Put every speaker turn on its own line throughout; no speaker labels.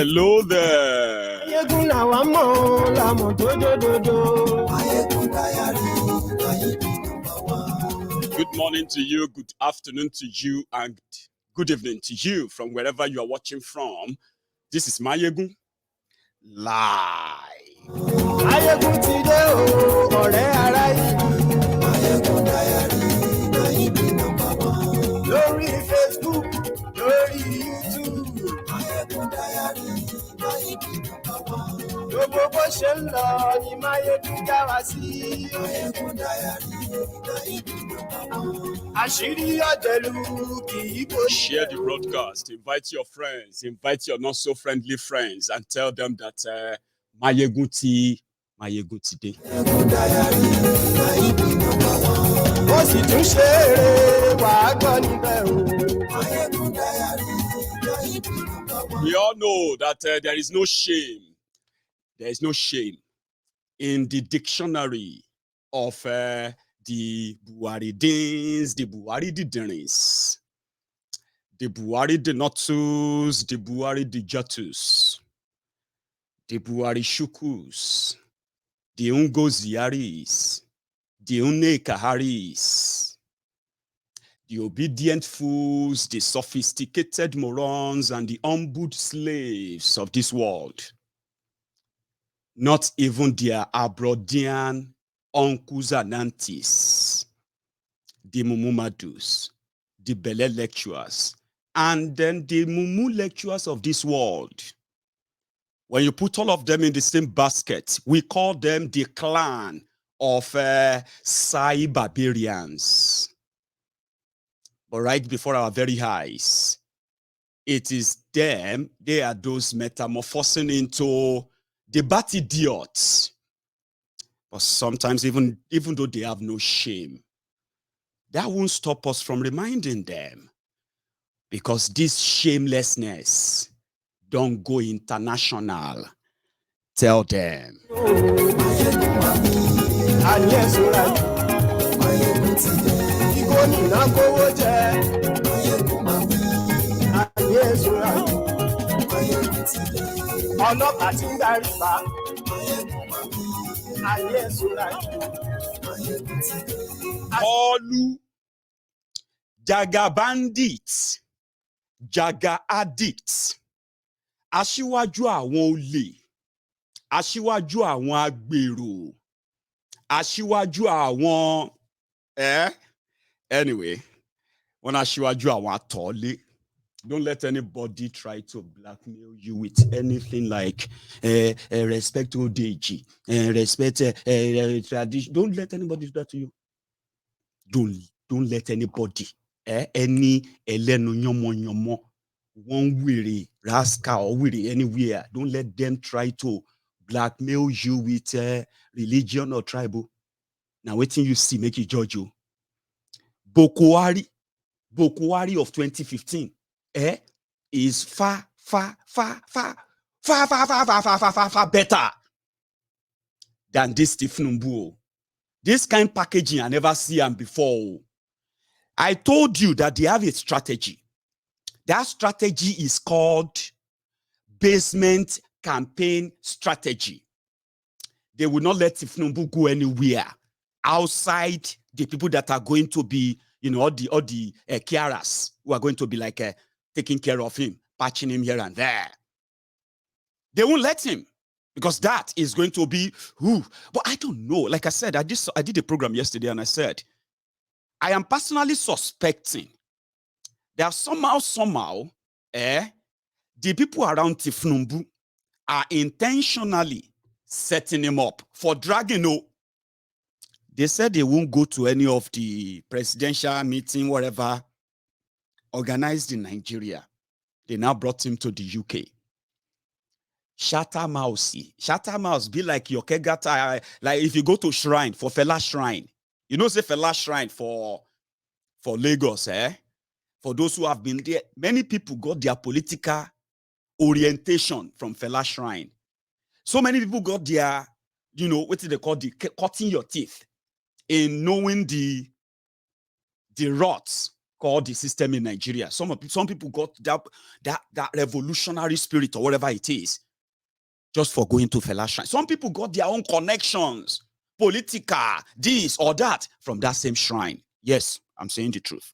Hello there. Good morning to you, good afternoon to you, and good evening to you from wherever you are watching from. This is Mayegun live. Lórí Facebook, lórí YouTube. Gbogbo bó ṣe ń lọ ni Mayegun já wa sí. Àṣírí ọ̀jẹ̀lú kì í bò. Share the broadcast, invite your friends, invite your not so friendly friends, and tell them that Mayegun ti dé. Ó sì tún ṣe eré wàá gbọ́ níbẹ̀ o. We all know that there is no shame. There is no shame in the dictionary of the Buharidins, the Buhari-didnins, the Buhari-denotus, the Buhari-dijatus, the Buhari-shukus, the Ungoziaris, the Unekaharis, the obedient fools, the sophisticated morons, and the humbled slaves of this world. Not even their Abrodian uncles and aunties, the Mumumadus, the Bele lecturers, and then the Mumu lecturers of this world. When you put all of them in the same basket, we call them the clan of Sai barbarians. But right before our very eyes, it is them, they are those metamorphosing into the bat idiots. But sometimes, even though they have no shame, that won't stop us from reminding them. Because this shamelessness don't go international. Tell them. Olu, Jaga bandits, Jaga addicts, aṣíwájú àwọn olè, aṣíwájú àwọn agbèrò, aṣíwájú àwọn anyway, when aṣíwájú àwọn atọ́lé. Don't let anybody try to blackmail you with anything like respect Odeji, respect tradition. Don't let anybody do that to you. Don't let anybody, any elenu nyomo, one weary rascal or weary anywhere. Don't let them try to blackmail you with religion or tribal. Now, waiting you see make you judge you. Buhari of 2015. Is far better than this Tinubu. This kind of packaging I never see them before. I told you that they have a strategy. That strategy is called basement campaign strategy. They will not let Tinubu go anywhere outside the people that are going to be, all the carers who are going to be like taking care of him, patching him here and there. They won't let him because that is going to be who. But I don't know. Like I said, I did a program yesterday and I said, I am personally suspecting that somehow, the people around Tinubu are intentionally setting him up for dragging. They said they won't go to any of the presidential meeting, whatever, organized in Nigeria. They now brought him to the UK. Chatham House be like your Kegata, like if you go to shrine, for Fela Shrine. You know, say Fela Shrine for Lagos, For those who have been there, many people got their political orientation from Fela Shrine. So many people got their, what do they call cutting your teeth in knowing the rots called the system in Nigeria. Some people got that revolutionary spirit or whatever it is just for going to Fela Shrine. Some people got their own connections, political, this or that, from that same shrine. Yes, I'm saying the truth.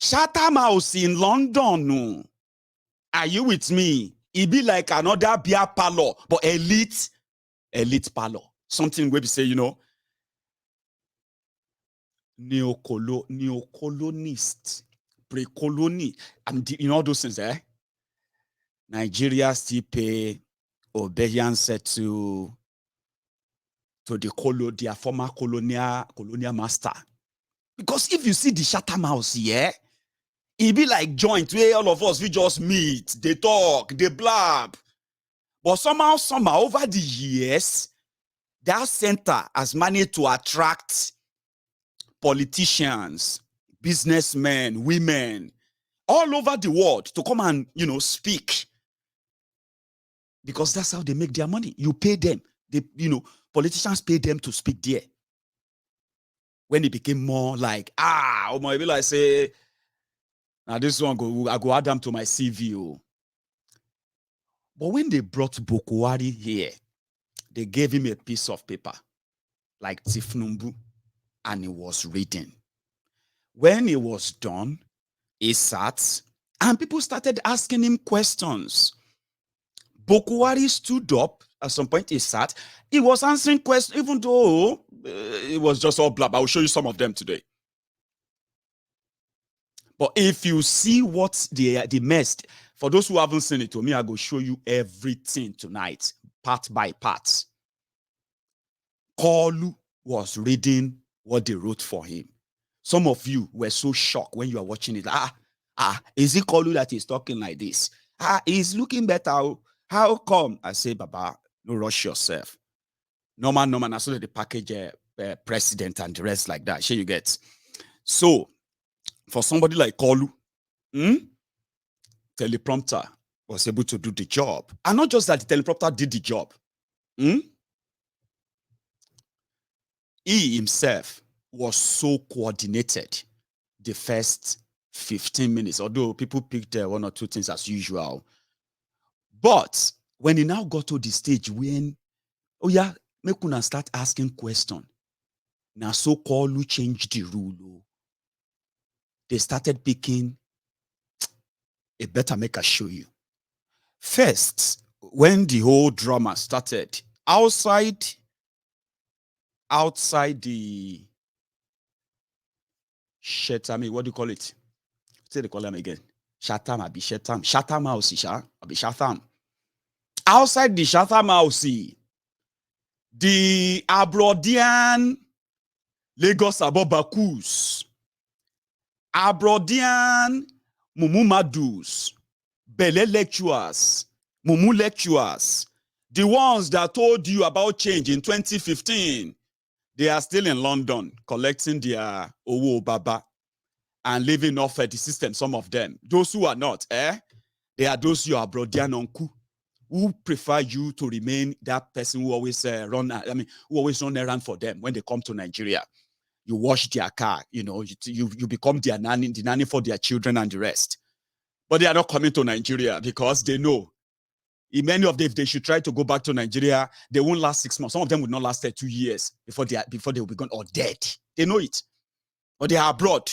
Chatham House in London, no. Are you with me? It be like another beer parlor, but elite parlor. Something where we say, neocolonist, pre-colony, all those things, eh? Nigeria still pay obedience to their former colonial master. Because if you see the Chatham House here, it be like joint where all of us, we just meet, they talk, they blab. But somehow, over the years, that center has managed to attract politicians, businessmen, women, all over the world to come and, speak. Because that's how they make their money. You pay them. Politicians pay them to speak there. When it became more like, maybe like say, now this one, I go add them to my CV. Oh. But when they brought Buhari here, they gave him a piece of paper, like Tiff, and he was reading. When he was done, he sat, and people started asking him questions. Buhari stood up. At some point, he sat. He was answering questions, even though it was just all blab. I will show you some of them today. But if you see what the mess, for those who haven't seen it, to me, I will show you everything tonight, part by part. Kolu was reading what they wrote for him. Some of you were so shocked when you are watching it. Is it Kolu that is talking like this? He's looking better. How come? I say, Baba, no rush yourself. Normal. I saw the package president and the rest like that. Sure you get. So, for somebody like Kolu, teleprompter was able to do the job. And not just that the teleprompter did the job. He himself was so coordinated the first 15 minutes, although people picked one or two things as usual. But when he now got to the stage when, make una start asking questions. Now so Kolu changed the rule. They started picking, it better make I show you. First, when the whole drama started, outside the Chatham, what do you call it? Say they call them again. Chatham, Abi Chatham. Chatham House, Abi Chatham. Outside the Chatham House, the Abrodian Lagos Abobakus, Abrodian Mumumadus, Bele lecturers, Mumu lecturers, the ones that told you about change in 2015, they are still in London collecting their Owo Baba and living off the system, some of them. Those who are not, they are those you are Brodian uncle who prefer you to remain that person who always who always run around for them when they come to Nigeria. You wash their car, you become the nanny for their children and the rest. But they are not coming to Nigeria because they know in many of them, if they should try to go back to Nigeria, they won't last 6 months. Some of them would not last 2 years before they will be gone or dead. They know it. Or they are abroad.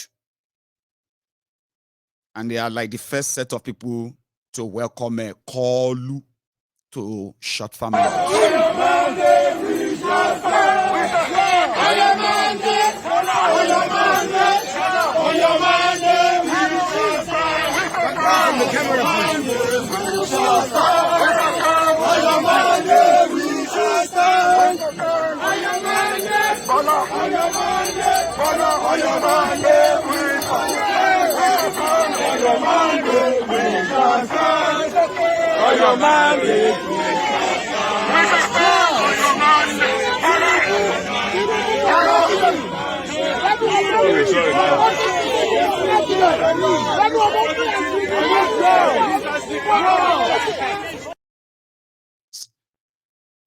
And they are like the first set of people to welcome Kolu to short family.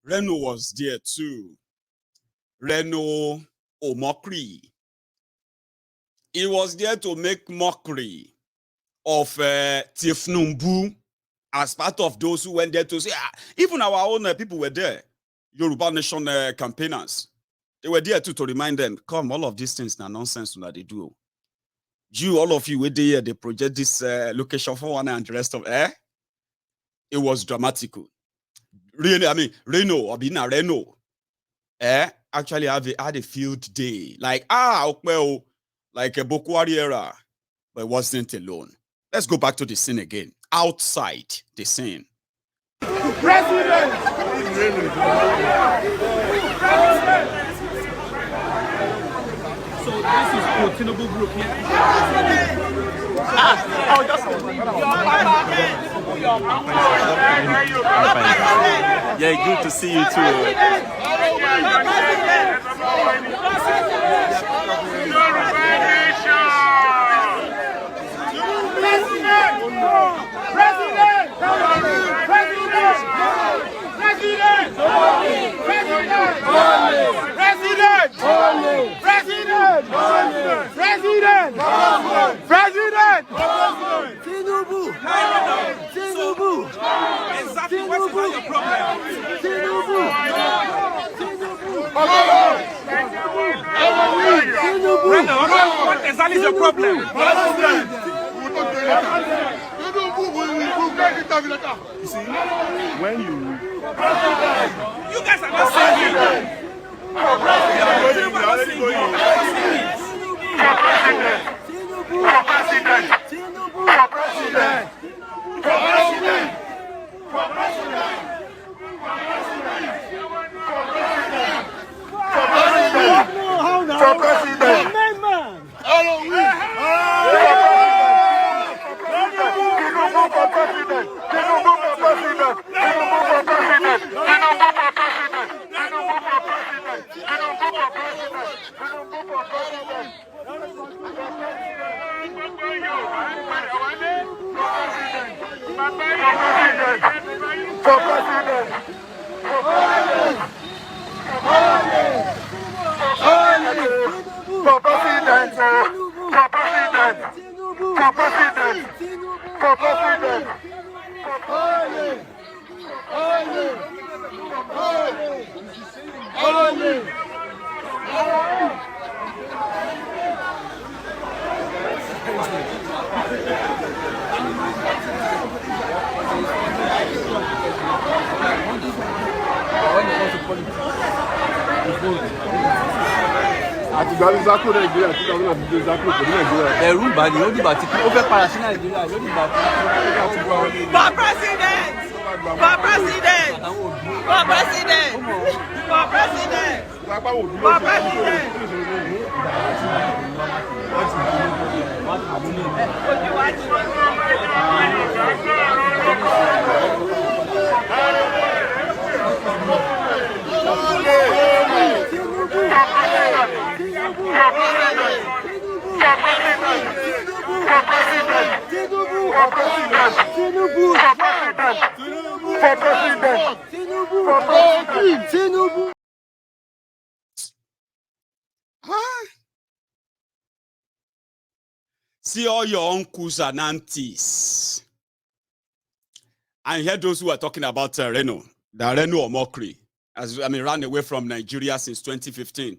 Reno was there too. Reno Omokri. He was there to make mockery of Tinubu as part of those who went there to say, even our own people were there. Yoruba Nation campaigners. They were there too to remind them, come, all of these things are nonsense that they do. You, all of you, were there, they project this location for one and the rest of it was dramatic. Really, I mean, Reno, actually had a field day. Like, like a Buhari era, but it wasn't alone. Let's go back to the scene again. Outside the scene.
President! So this is Tinubu group here.
Yeah, good to see you too.
Tinubu! Exactly what is your problem? Tinubu! What exactly is your problem?
You see, when you
guys are not saying it.
ẹ̀rù bà ní ó dìgbà tí ó fẹ́ padà sí Nàìjíríà ló dìgbà tí
For president! For president! For president! For president! For president!
See all your uncles and aunties. And hear those who are talking about Reno, the Reno or mockery. Ran away from Nigeria since 2015.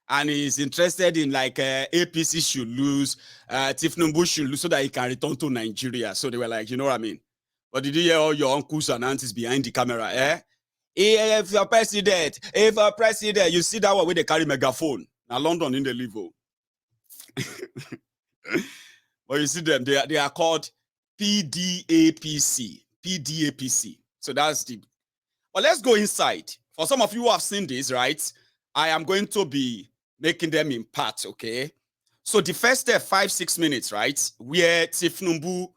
And he's interested in like APC should lose, Tinubu should lose so that he can return to Nigeria. So they were like, you know what I mean? But did you hear all your uncles and aunties behind the camera? If you're president, you see that one where they carry megaphone. Now London in the live. But you see them, they are called PDAPC. PDAPC. So that's the. But let's go inside. For some of you who have seen this, right? I am going to be making them in parts, okay? So the first 5-6 minutes, right? Where Tinubu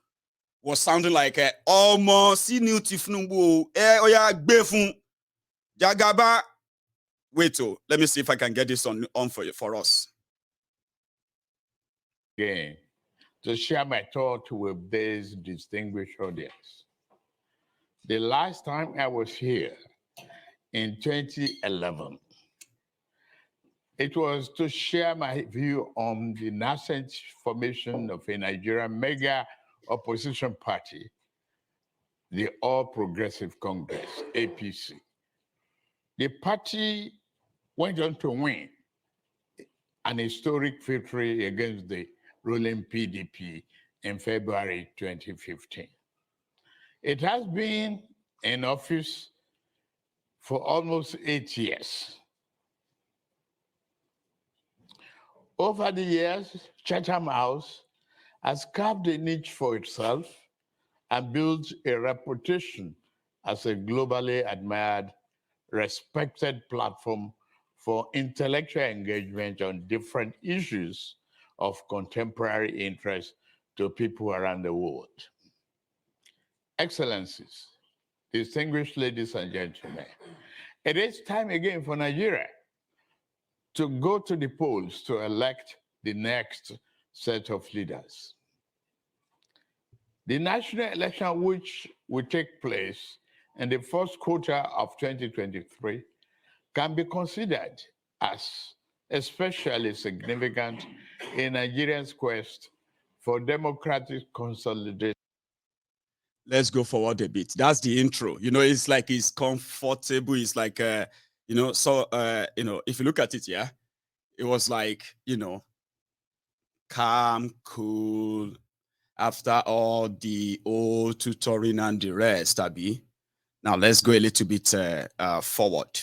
was sounding like almost see new Tinubu. Jagaba. Wait, let me see if I can get this on for us.
Again, to share my thought with this distinguished audience. The last time I was here in 2011, It was to share my view on the nascent formation of a Nigerian mega opposition party, the All Progressive Congress, APC. The party went on to win an historic victory against the ruling PDP in February 2015. It has been in office for almost 8 years. Over the years, Chatham House has carved a niche for itself and built a reputation as a globally admired, respected platform for intellectual engagement on different issues of contemporary interest to people around the world. Excellencies, distinguished ladies and gentlemen, it is time again for Nigeria to go to the polls to elect the next set of leaders. The national election, which will take place in the first quarter of 2023, can be considered as especially significant in Nigeria's quest for democratic consolidation.
Let's go forward a bit. That's the intro. You know, it's like it's comfortable. It's like, you know, so, you know, if you look at it, yeah, it was like, you know, calm, cool, after all the old tutoring and the rest, Abby. Now let's go a little bit forward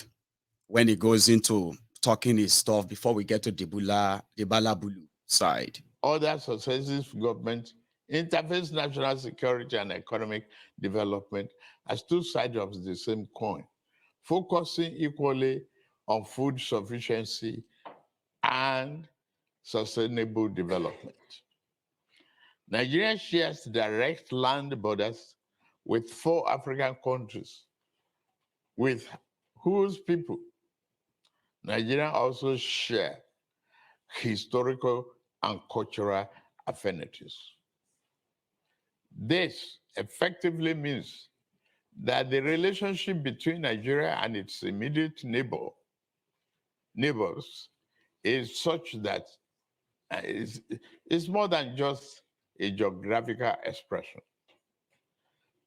when he goes into talking his stuff before we get to the Balabulu side.
Other successive governments interface national security and economic development as two sides of the same coin, focusing equally on food sufficiency and sustainable development. Nigeria shares direct land borders with 4 African countries, with whose people Nigeria also share historical and cultural affinities. This effectively means that the relationship between Nigeria and its immediate neighbors is such that it's more than just a geographical expression.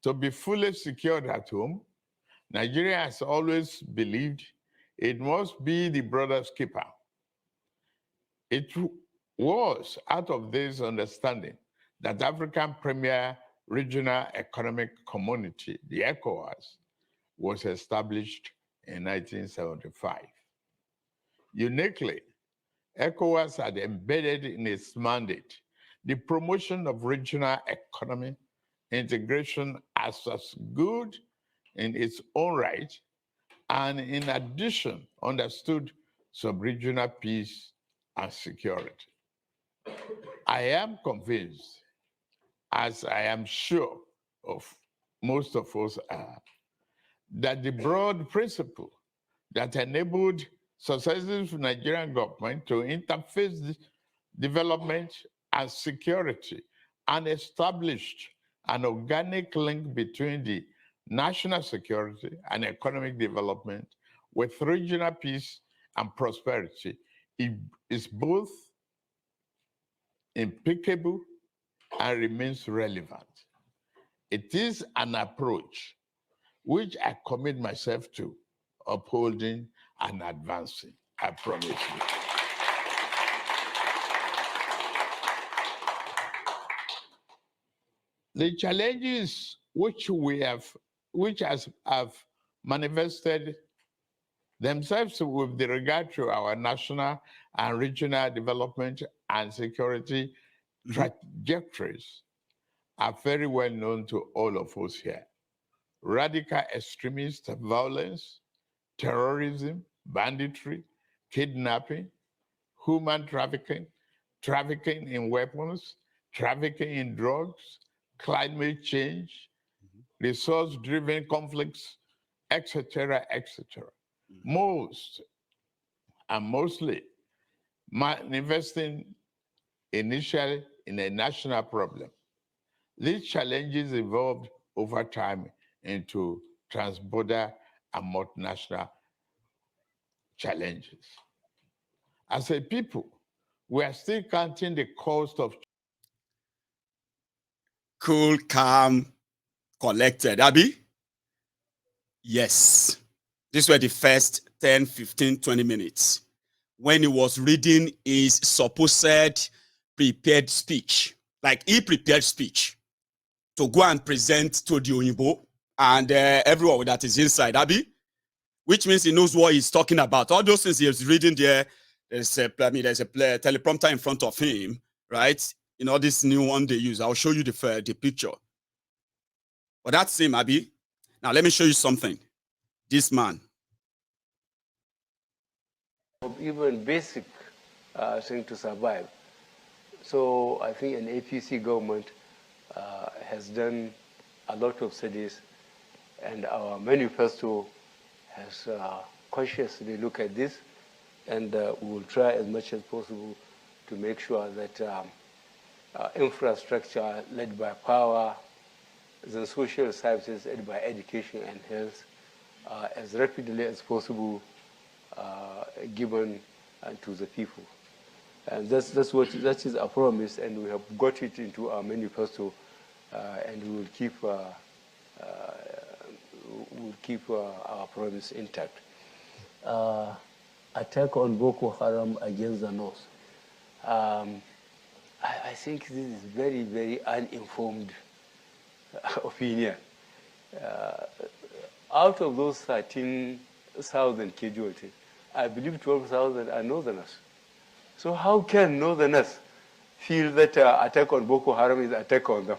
To be fully secured at home, Nigeria has always believed it must be the brother's keeper. It was out of this understanding that African Premier Regional Economic Community, the ECOWAS, was established in 1975. Uniquely, ECOWAS had embedded in its mandate the promotion of regional economy integration as good in its own right, and in addition, understood sub-regional peace and security. I am convinced, as I am sure of most of us are, that the broad principle that enabled successive Nigerian government to interface development and security and established an organic link between the national security and economic development with regional peace and prosperity is both impeccable and remains relevant. It is an approach which I commit myself to upholding and advancing, I promise you. The challenges which have manifested themselves with regard to our national and regional development and security trajectories are very well known to all of us here. Radical extremist violence, terrorism, banditry, kidnapping, human trafficking, trafficking in weapons, trafficking in drugs, climate change, resource-driven conflicts, etc., etc. Mostly manifesting initially in a national problem. These challenges evolved over time into transborder and multinational challenges. As a people, we are still counting the cost of
cool, calm, collected. Abby? Yes. These were the first 10, 15, 20 minutes when he was reading his supposed prepared speech. Like he prepared speech to go and present to the Oyinbo and everyone that is inside, Abby, which means he knows what he's talking about. All those things he was reading there, there's a teleprompter in front of him, right? You know, this new one they use. I'll show you the picture. But that's him, Abby. Now, let me show you something. This man.
Even basic thing to survive. So I think an APC government has done a lot of studies, and our manifesto has consciously looked at this, and we will try as much as possible to make sure that infrastructure led by power, the social services led by education and health, as rapidly as possible given to the people. And that is our promise, and we have got it into our manifesto, and we will keep our promise intact. Attack on Boko Haram against the North. I think this is very, very uninformed opinion. Out of those 13,000 casualties, I believe 12,000 are Northerners. So how can Northerners feel that attack on Boko Haram is attack on them?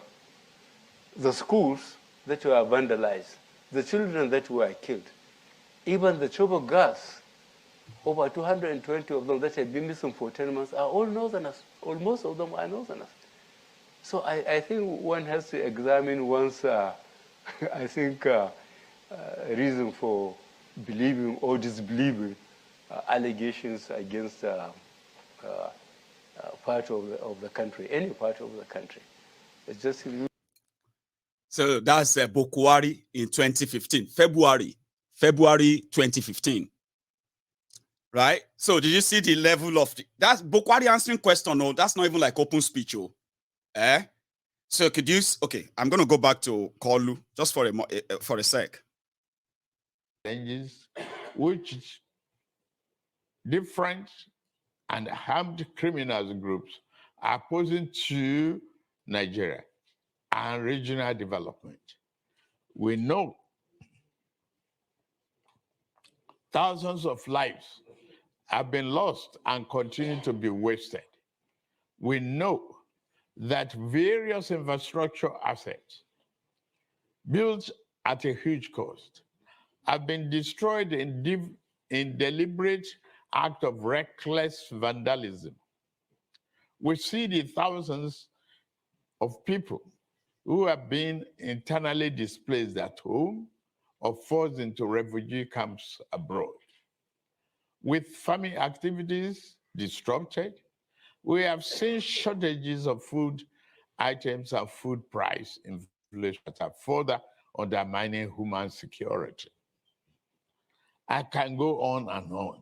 The schools that were vandalized, the children that were killed, even the Chobo girls, over 220 of them that had been missing for 10 months are all Northerners. Most of them are Northerners. So I think one has to examine one's, I think, reason for believing or disbelieving allegations against part of the country, any part of the country. It's just.
So that's Buhari in 2015, February 2015. Right? So did you see the level of that's Buhari answering question? No, that's not even like open speech. Oh. So could you? Okay, I'm gonna go back to Kolu just for a sec.
Changes which different and armed criminals groups are posing to Nigeria and regional development. We know thousands of lives have been lost and continue to be wasted. We know that various infrastructure assets built at a huge cost have been destroyed in deliberate act of reckless vandalism. We see the thousands of people who have been internally displaced at home or forced into refugee camps abroad. With farming activities disrupted, we have seen shortages of food items and food price inflation that are further undermining human security. I can go on and on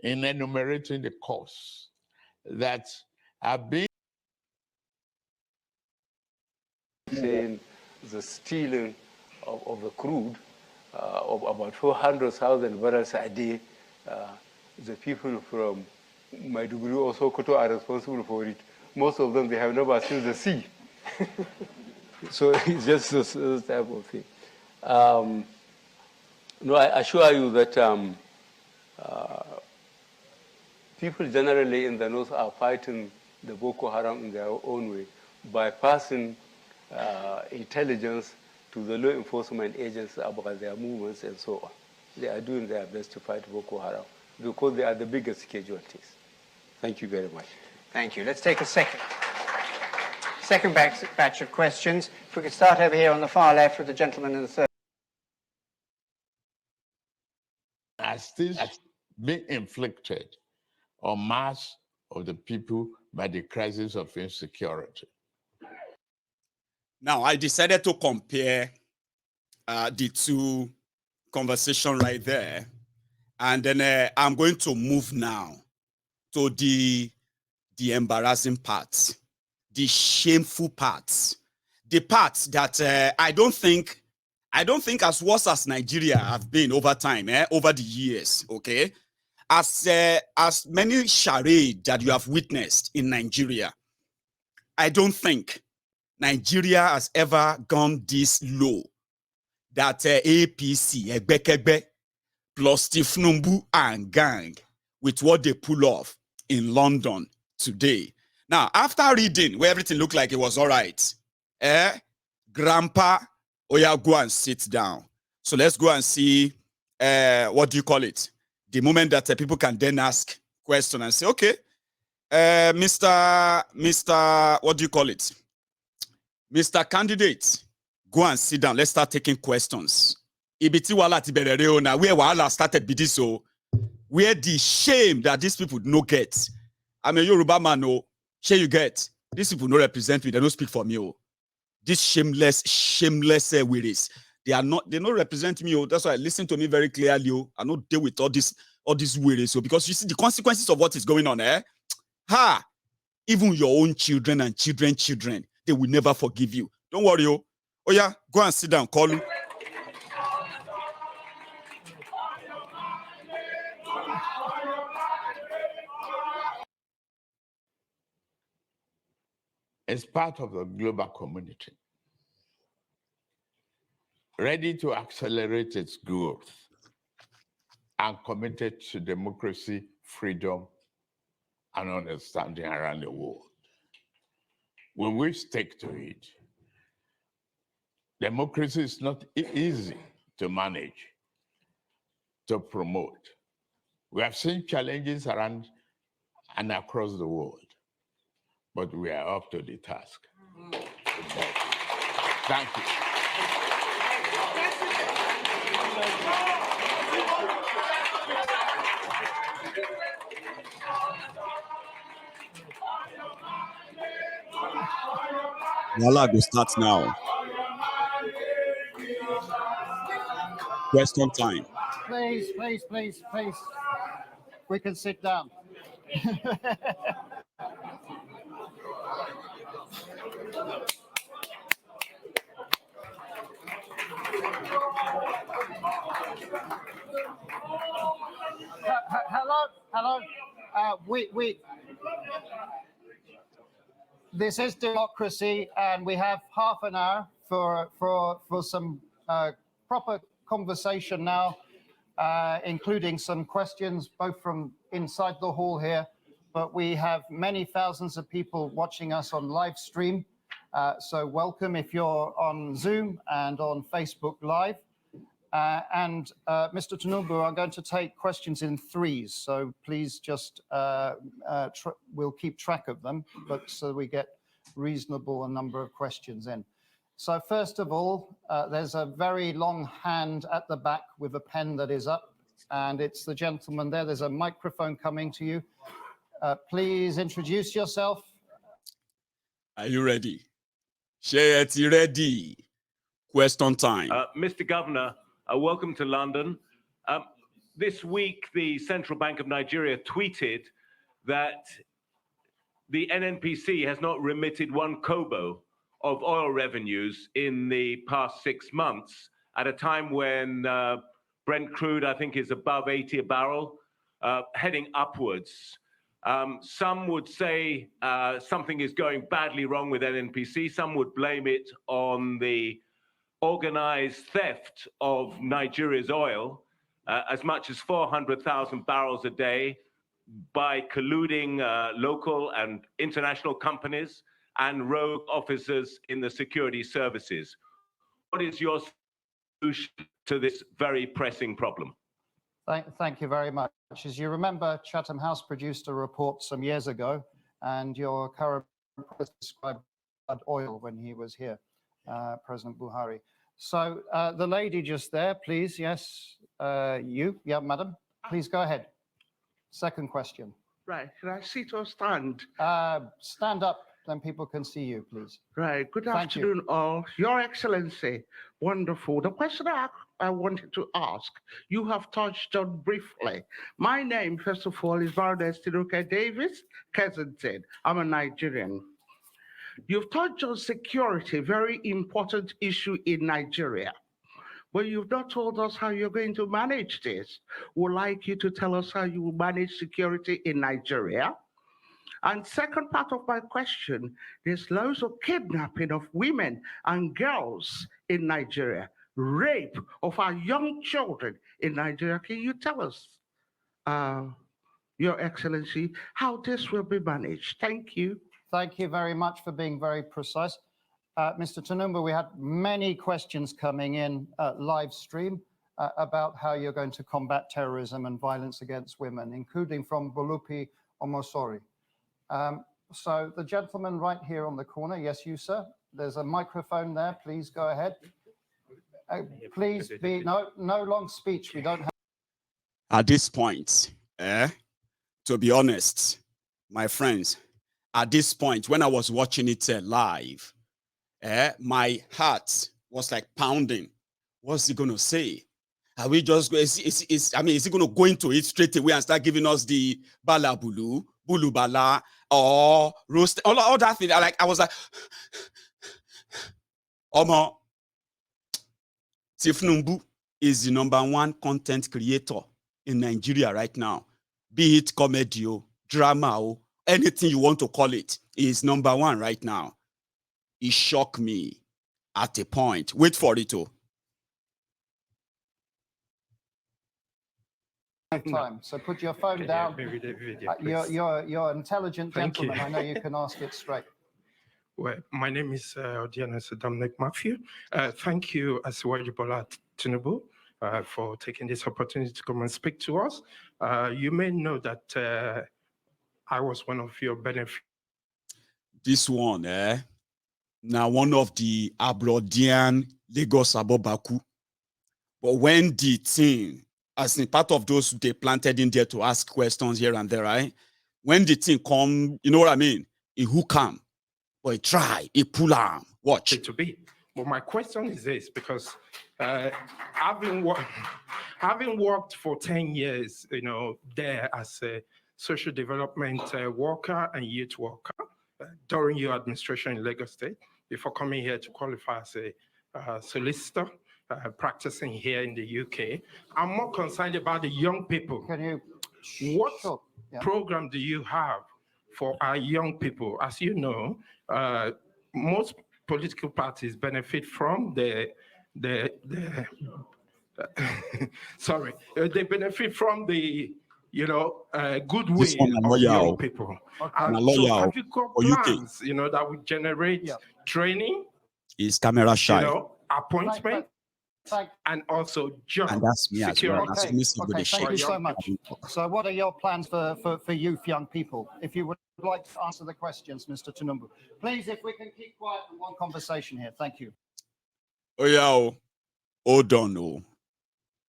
in enumerating the costs that have been
saying the stealing of the crude of about 400,000 barrels a day. The people from Maiduguri or Sokoto are responsible for it. Most of them, they have never seen the sea. So it's just this type of thing. No, I assure you that people generally in the north are fighting the Boko Haram in their own way by passing intelligence to the law enforcement agents about their movements and so on. They are doing their best to fight Boko Haram because they are the biggest casualties. Thank you very much.
Thank you. Let's take a second batch of questions. If we could start over here on the far left with the gentleman in the third.
Has this been inflicted on mass of the people by the crisis of insecurity?
Now, I decided to compare the two conversations right there. And then I'm going to move now to the embarrassing parts, the shameful parts, the parts that I don't think as worse as Nigeria have been over time, over the years, okay? As many charades that you have witnessed in Nigeria, I don't think Nigeria has ever gone this low that APC, Egbekegbe, plus Tinubu and gang with what they pull off in London today. Now, after reading where everything looked like it was all right, Grandpa, Oya, go and sit down. So let's go and see, what do you call it? The moment that people can then ask questions and say, okay, Mr. What do you call it? Mr. Candidate, go and sit down. Let's start taking questions. Ibiti wala tiberere na where wala started be this so where the shame that these people no get. I'm a Yoruba man, no shame you get. These people no represent me. They don't speak for me. Oh, these shameless wearies. They don't represent me. Oh, that's why listen to me very clearly. Oh, I don't deal with all these wearies. So because you see the consequences of what is going on, Ha! Even your own children and children, they will never forgive you. Don't worry, oh. Oh yeah, go and sit down, call you.
It's part of the global community, ready to accelerate its growth and committed to democracy, freedom, and understanding around the world. When we stick to it, democracy is not easy to manage, to promote. We have seen challenges around and across the world, but we are up to the task. Thank you.
Wala go start now. Question time.
Please. We can sit down. Hello. This is democracy, and we have half an hour for some proper conversation now, including some questions both from inside the hall here, but we have many thousands of people watching us on live stream. So welcome if you're on Zoom and on Facebook Live. And Mr. Tinubu, I'm going to take questions in threes, so please just, we'll keep track of them, but so we get reasonable a number of questions in. So first of all, there's a very long hand at the back with a pen that is up, and it's the gentleman there. There's a microphone coming to you. Please introduce yourself.
Are you ready? Sheyeti ready. Question time.
Mr. Governor, welcome to London. This week, the Central Bank of Nigeria tweeted that the NNPC has not remitted 1 kobo of oil revenues in the past 6 months at a time when Brent crude, I think, is above 80 a barrel, heading upwards. Some would say something is going badly wrong with NNPC. Some would blame it on the organized theft of Nigeria's oil, as much as 400,000 barrels a day by colluding local and international companies and rogue officers in the security services. What is your solution to this very pressing problem?
Thank you very much. As you remember, Chatham House produced a report some years ago, and your current president described oil when he was here, President Buhari. So the lady just there, please, yes, you, yeah, madam, please go ahead. Second question.
Right, should I sit or stand?
Stand up, then people can see you, please.
Right, good
Thank
afternoon all. Your Excellency, wonderful. The question I I wanted to ask. You have touched on briefly. My name, first of all, is Baroness Tinubu Davis Kensington. I'm a Nigerian. You've touched on security, very important issue in Nigeria. But you've not told us how you're going to manage this. We'd like you to tell us how you will manage security in Nigeria. And second part of my question, there's loads of kidnapping of women and girls in Nigeria, rape of our young children in Nigeria. Can you tell us, Your Excellency, how this will be managed? Thank you.
Thank you very much for being very precise. Mr. Tinubu, we had many questions coming in live stream about how you're going to combat terrorism and violence against women, including from Bolupi Omosori. So the gentleman right here on the corner, yes, you, sir. There's a microphone there. Please go ahead. Please be, no long speech. We don't have.
At this point, to be honest, my friends, at this point, when I was watching it live, my heart was like pounding. What's he going to say? Are we just, is he going to go into it straight away and start giving us the balabulu, bulu bala, or roast, all that thing? I was like, Omo, Tinubu is the #1 content creator in Nigeria right now. Be it comedy, drama, anything you want to call it, is #1 right now. It shocked me at a point. Wait for it,
Time. So put your phone down. You're an intelligent gentleman. I know you can ask it straight.
Well, my name is Odiana Dominic Matthew. Thank you, Asiwaju Bola Tinubu, for taking this opportunity to come and speak to us. You may know that I was one of your benefits.
This one, now one of the Abrodian Lagos Abobaku. But when the team, as in part of those they planted in there to ask questions here and there, right? When the team come, you know what I mean? He hook him, or he try, he pull him. Watch.
To be. But my question is this, because having worked for 10 years, there as a social development worker and youth worker during your administration in Lagos State, before coming here to qualify as a solicitor, practicing here in the UK, I'm more concerned about the young people. What program do you have for our young people? As you know, most political parties benefit from they benefit from the goodwill of young people. So have you got plans, that would generate training?
Is camera shy?
Appointment. And also job
and that's me
security.
as well.
Thank you so much. So what are your plans for youth, young people? If you would like to answer the questions, Mr. Tinubu. Please, if we can keep quiet for one conversation here. Thank you.
Oh, yeah. Hold on.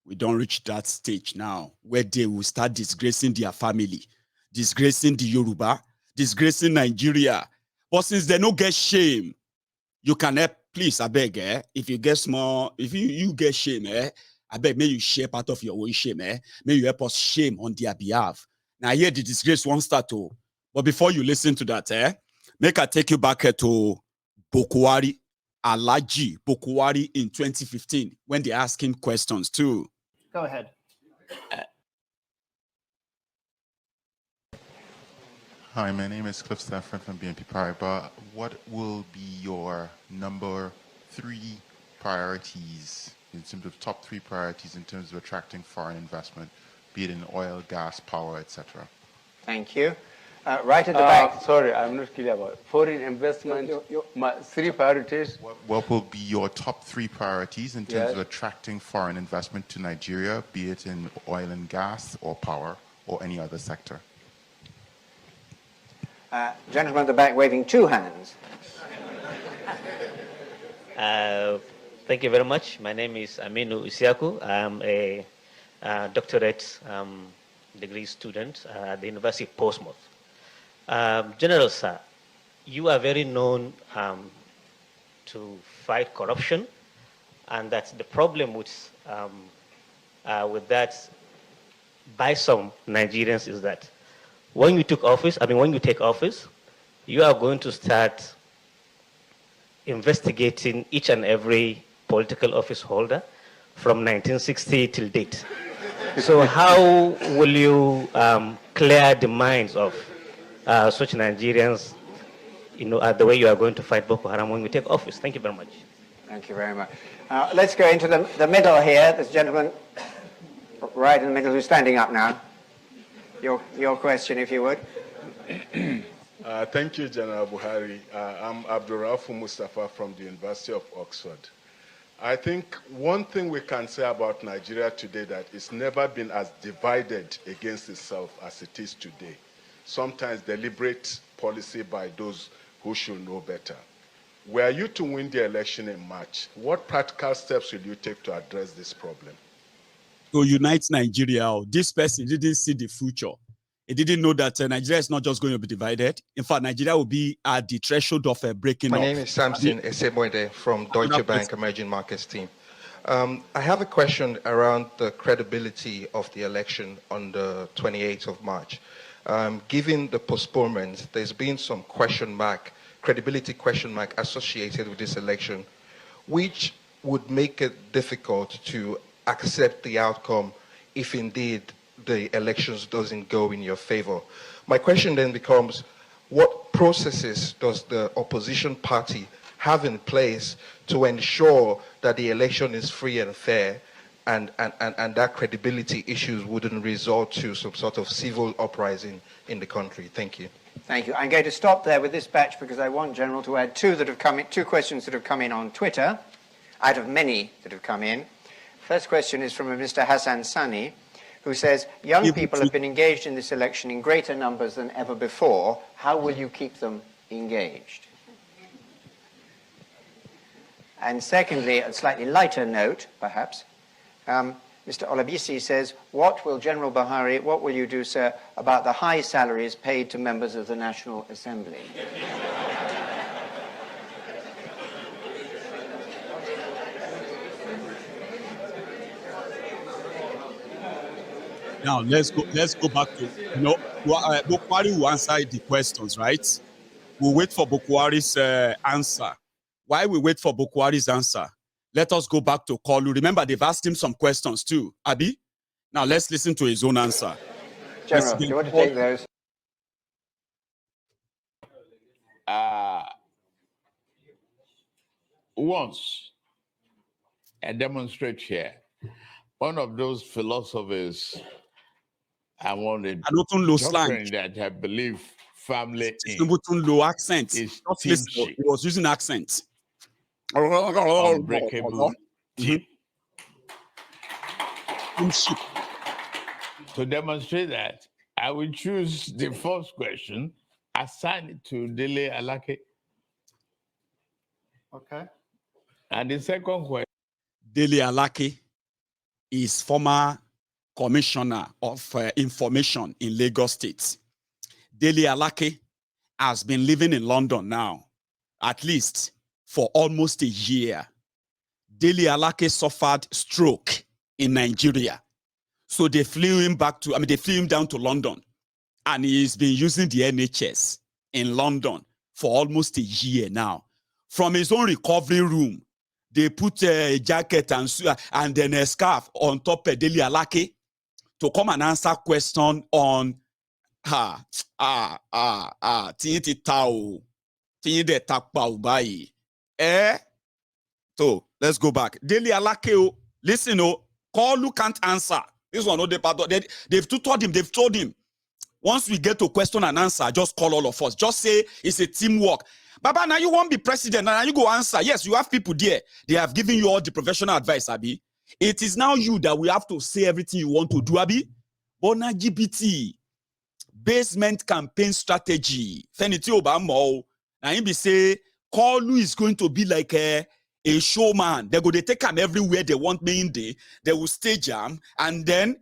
We don't reach that stage now where they will start disgracing their family, disgracing the Yoruba, disgracing Nigeria. But since they don't get shame, you can help. Please, I beg, if you get small, if you get shame, I beg, may you share part of your own shame, may you help us shame on their behalf. Now, here the disgrace won't start to. But before you listen to that, make I take you back to Buhari, Alaji Buhari in 2015, when they asked him questions too.
Go ahead.
Hi, my name is Cliff Stafford from BNP Paribas. What will be your number 3 priorities in terms of top 3 priorities in terms of attracting foreign investment, be it in oil, gas, power, etc.?
Thank you. Right at the back. Sorry, I'm not clear about it. Foreign investment, my 3 priorities.
What will be your top 3 priorities in terms of attracting foreign investment to Nigeria, be it in oil and gas or power or any other sector?
Gentleman at the back waving 2 hands.
Thank you very much. My name is Aminu Isiaku. I'm a doctorate degree student at the University of Portsmouth. General Sir, you are very known to fight corruption, and that the problem with with that by some Nigerians is that when you take office, you are going to start investigating each and every political office holder from 1960 till date. So how will you clear the minds of such Nigerians, the way you are going to fight Boko Haram when you take office? Thank you very much.
Thank you very much. Let's go into the middle here. This gentleman right in the middle who's standing up now. Your question, if you would.
Thank you, General Buhari. I'm Abdurrafu Mustafa from the University of Oxford. I think one thing we can say about Nigeria today that it's never been as divided against itself as it is today. Sometimes deliberate policy by those who should know better. Were you to win the election in March, what practical steps will you take to address this problem?
To unite Nigeria. This person didn't see the future. He didn't know that Nigeria is not just going to be divided. In fact, Nigeria will be at the threshold of breaking up.
My name is Samson Eseboide from Deutsche Bank Emerging Markets team. I have a question around the credibility of the election on the 28th of March. Given the postponement, there's been some credibility question mark associated with this election, which would make it difficult to accept the outcome if indeed the elections doesn't go in your favor. My question then becomes, what processes does the opposition party have in place to ensure that the election is free and fair and that credibility issues wouldn't result to some sort of civil uprising in the country? Thank you.
Thank you. I'm going to stop there with this batch because I want General to add two questions that have come in on Twitter, out of many that have come in. First question is from a Mr. Hassan Sani, who says, young people have been engaged in this election in greater numbers than ever before. How will you keep them engaged? And secondly, a slightly lighter note, perhaps, Mr. Olabisi says, what will you do, sir, about the high salaries paid to members of the National Assembly?
Now let's go back to Buhari will answer the questions, right? We'll wait for Buhari's answer. While we wait for Buhari's answer, let us go back to Kolu. Remember, they've asked him some questions too, Abi. Now let's listen to his own answer.
General, do you want to take those?
Once I demonstrate here, one of those philosophers I wanted that I believe family
low accent.
Is
he was using accent.
Unbreakable team. To demonstrate that, I will choose the first question, assign it to Dele Alake.
Okay.
And the second question.
Dele Alake is former commissioner of information in Lagos State. Dele Alake has been living in London now, at least for almost a year. Dele Alake suffered stroke in Nigeria. So they flew him down to London, and he's been using the NHS in London for almost a year now. From his own recovery room, they put a jacket and then a scarf on top of Dele Alake to come and answer question on So let's go back. Dele Alake, listen, Kolu can't answer. This one, they've told him, once we get to question and answer, just call all of us. Just say it's a teamwork. Baba, now you won't be president, now you go answer. Yes, you have people there. They have given you all the professional advice, Abi. It is now you that we have to say everything you want to do, Abi. But now GBT, basement campaign strategy. Feniti Obama, now he be say, Kolu is going to be like a showman. They take him everywhere they want me in there. They will stage him, and then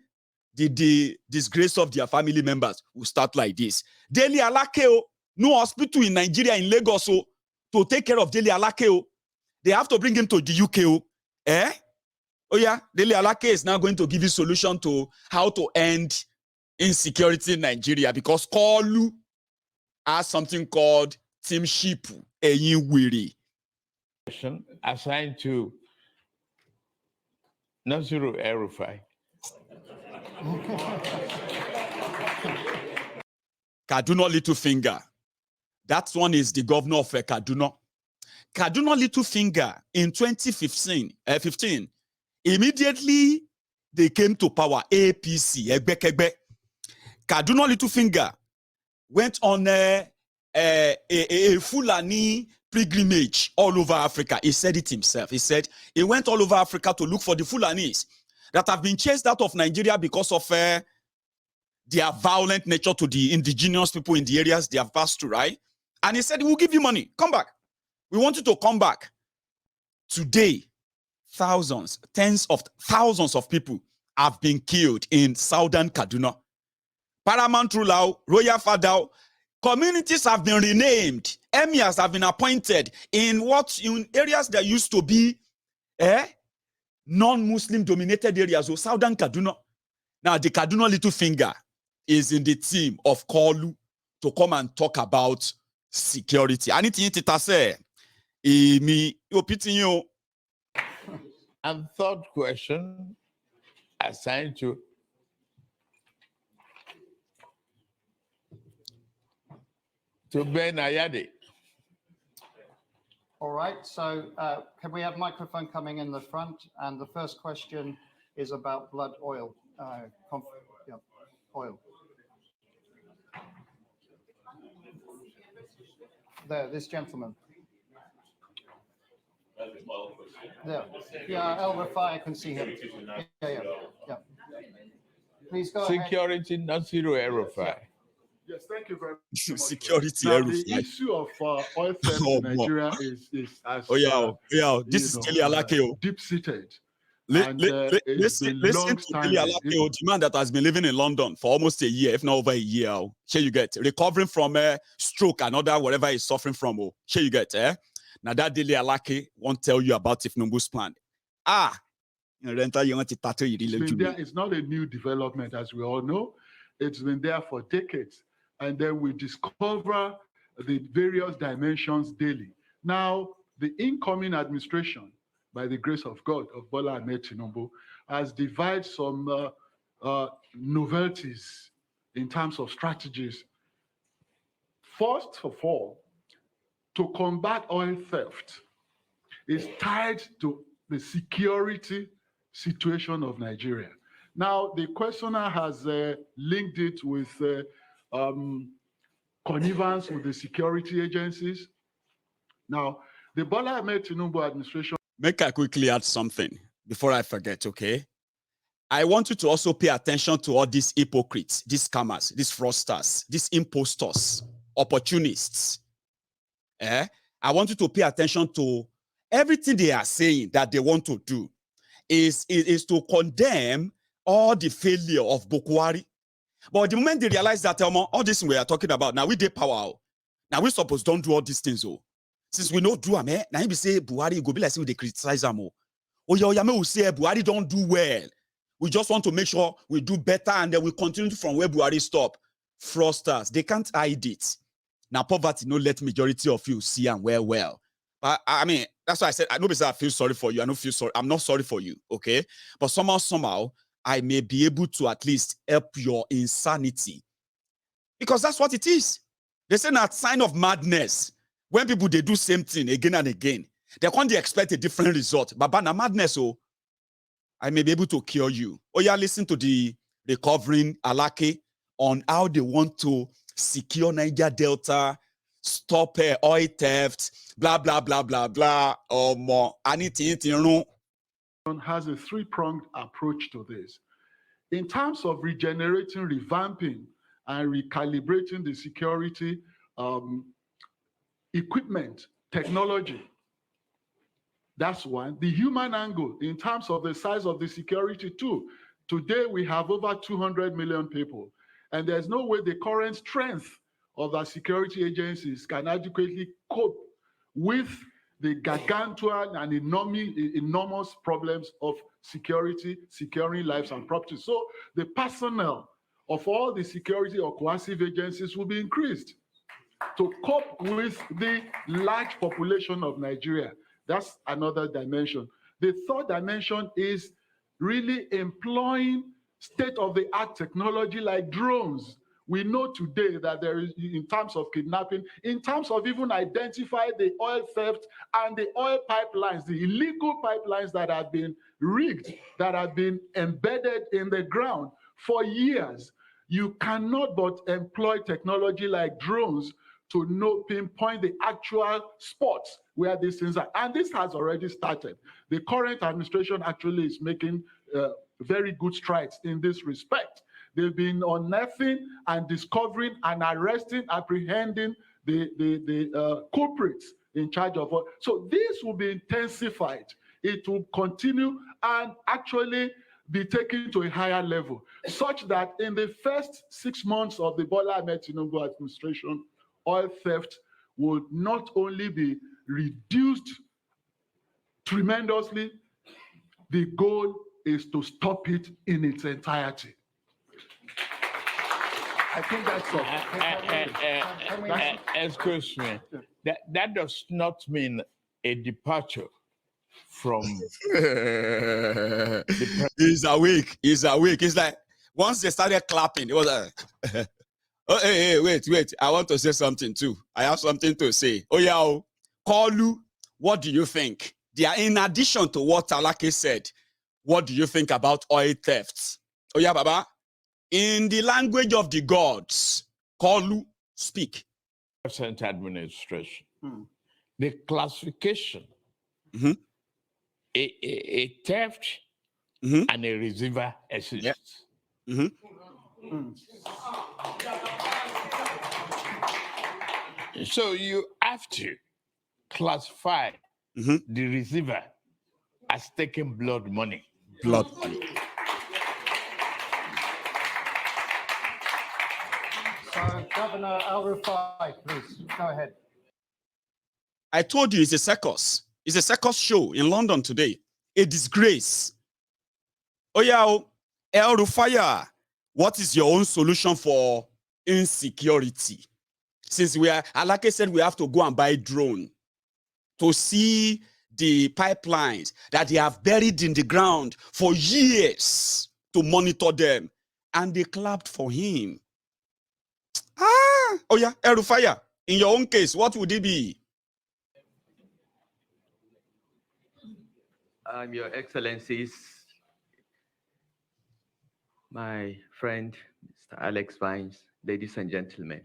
the disgrace of their family members will start like this. Dele Alake, no hospital in Nigeria, in Lagos, to take care of Dele Alake. They have to bring him to the UK. Oh yeah, Dele Alake is now going to give you solution to how to end insecurity in Nigeria, because Kolu has something called Team Shipu Eyin
assigned to Nasiru El-Rufai.
Kaduna Little Finger. That one is the governor of Kaduna. Kaduna Little Finger in 2015, immediately they came to power, APC, Egbekegbe. Kaduna Little Finger went on a Fulani pilgrimage all over Africa. He said it himself. He said he went all over Africa to look for the Fulanis that have been chased out of Nigeria because of their violent nature to the indigenous people in the areas they have passed through, right? And he said, we'll give you money. Come back. We want you to come back. Today, thousands, tens of thousands of people have been killed in southern Kaduna. Paramount ruler, royal father, communities have been renamed. Emirs have been appointed in areas that used to be non-Muslim dominated areas of southern Kaduna. Now, the Kaduna Little Finger is in the team of Kolu to come and talk about security. I need to say,
and third question assigned to Ben Ayade.
All right, so can we have microphone coming in the front? And the first question is about blood oil. Oil. There, this gentleman. There. Yeah, El-Rufai, I can see him. Yeah. Please go ahead.
Security, Nasiru El-Rufai.
Yes, thank you very much.
Security.
Now, the issue of oil theft in Nigeria is as
this is Dele Alake.
Deep-seated.
Listen to Dele Alake, the man that has been living in London for almost a year, if not over a year. Here you get recovering from a stroke, another whatever he's suffering from. Here you get now that Dele Alake won't tell you about Tinubu's plan.
It's not a new development, as we all know. It's been there for decades. And then we discover the various dimensions daily. Now, the incoming administration, by the grace of God, of Bola Ahmed Tinubu, has devised some novelties in terms of strategies. First of all, to combat oil theft is tied to the security situation of Nigeria. Now, the questioner has linked it with connivance with the security agencies. Now, the Bola Ahmed Tinubu administration...
Make I quickly add something before I forget, okay? I want you to also pay attention to all these hypocrites, these scammers, these fraudsters, these impostors, opportunists. I want you to pay attention to everything they are saying that they want to do is to condemn all the failure of Buhari. But the moment they realize that all this we are talking about, now we dey power. Now we suppose don't do all these things. Since we don't do them, now you say Buhari go be like they criticize them. We say Buhari don't do well. We just want to make sure we do better and then we continue from where Buhari stop. Fraudsters, they can't hide it. Now poverty no let majority of you see and wear well. But I mean, that's why I said I know because I feel sorry for you. I don't feel sorry. I'm not sorry for you, okay? But somehow I may be able to at least help your insanity. Because that's what it is. They say that sign of madness. When people, they do same thing again and again, they can't expect a different result. But by madness, I may be able to cure you. Listen to the recovering Alake on how they want to secure Niger Delta, stop oil theft, blah, blah, blah, blah, blah, or more.
Has a three-pronged approach to this. In terms of regenerating, revamping, and recalibrating the security equipment, technology, that's one. The human angle, in terms of the size of the security too. Today, we have over 200 million people, and there's no way the current strength of our security agencies can adequately cope with the gargantuan and enormous problems of security, securing lives and property. So the personnel of all the security or coercive agencies will be increased to cope with the large population of Nigeria. That's another dimension. The third dimension is really employing state-of-the-art technology like drones. We know today that there is, in terms of kidnapping, in terms of even identify the oil theft and the oil pipelines, the illegal pipelines that have been rigged, that have been embedded in the ground for years. You cannot but employ technology like drones to pinpoint the actual spots where these things are. And this has already started. The current administration actually is making very good strides in this respect. They've been unearthing and discovering and arresting, apprehending the culprits in charge of all. So this will be intensified. It will continue and actually be taken to a higher level, such that in the first 6 months of the Bola Ahmed Tinubu administration, oil theft will not only be reduced tremendously, the goal is to stop it in its entirety. I think that's all.
Excuse me. That does not mean a departure from
He's awake. He's awake. It's like once they started clapping, it was like, oh, hey, wait. I want to say something too. I have something to say. Oh, yeah. Kalu, what do you think? In addition to what Alake said, what do you think about oil thefts? Oh, yeah, Baba. In the language of the gods, Kalu, speak.
Present administration. The classification, a theft and a receiver exists. So you have to classify the receiver as taking blood money.
Blood money.
Governor Al-Rufai, please, go ahead.
I told you it's a circus. It's a circus show in London today. A disgrace. Oh yeah, El-Rufai, what is your own solution for insecurity? Since like I said, we have to go and buy drone to see the pipelines that they have buried in the ground for years to monitor them. And they clapped for him. Oh yeah, El-Rufai, in your own case, what would it be?
Your Excellencies, my friend, Mr. Alex Vines, ladies and gentlemen,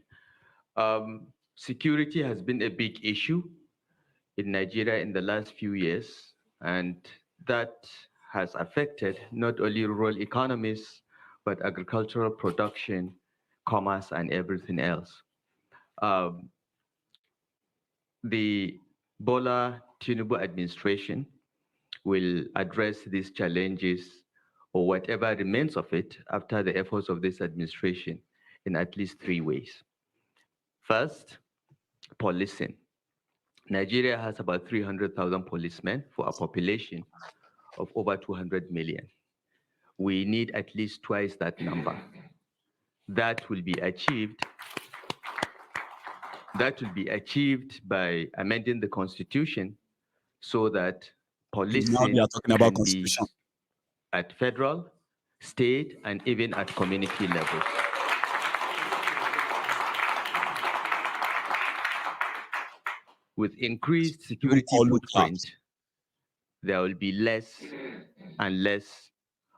security has been a big issue in Nigeria in the last few years, and that has affected not only rural economies, but agricultural production, commerce, and everything else. The Bola Tinubu administration will address these challenges or whatever remains of it after the efforts of this administration in at least 3 ways. First, policing. Nigeria has about 300,000 policemen for a population of over 200 million. We need at least twice that number. That will be achieved by amending the constitution so that policing
now we are talking about constitution
at federal, state, and even at community levels. With increased security footprint, there will be less and less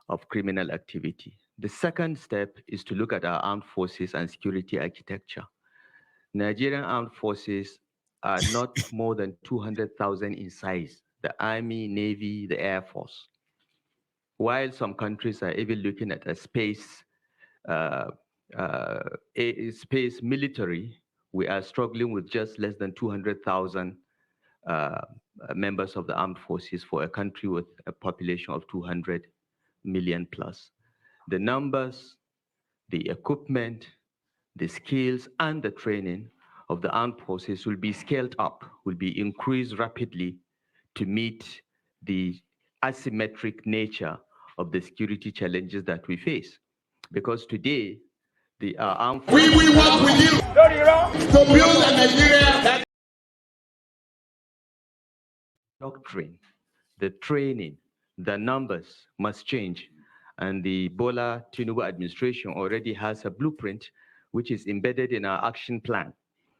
of criminal activity. The second step is to look at our armed forces and security architecture. Nigerian armed forces are not more than 200,000 in size, the Army, Navy, the Air Force. While some countries are even looking at a space military, we are struggling with just less than 200,000 members of the armed forces for a country with a population of 200 million plus. The numbers, the equipment, the skills, and the training of the armed forces will be scaled up, will be increased rapidly to meet the asymmetric nature of the security challenges that we face. Because today, the armed forces...
We work with you to build a Nigeria that...
Doctrine, the training, the numbers must change. And the Bola Tinubu administration already has a blueprint which is embedded in our action plan.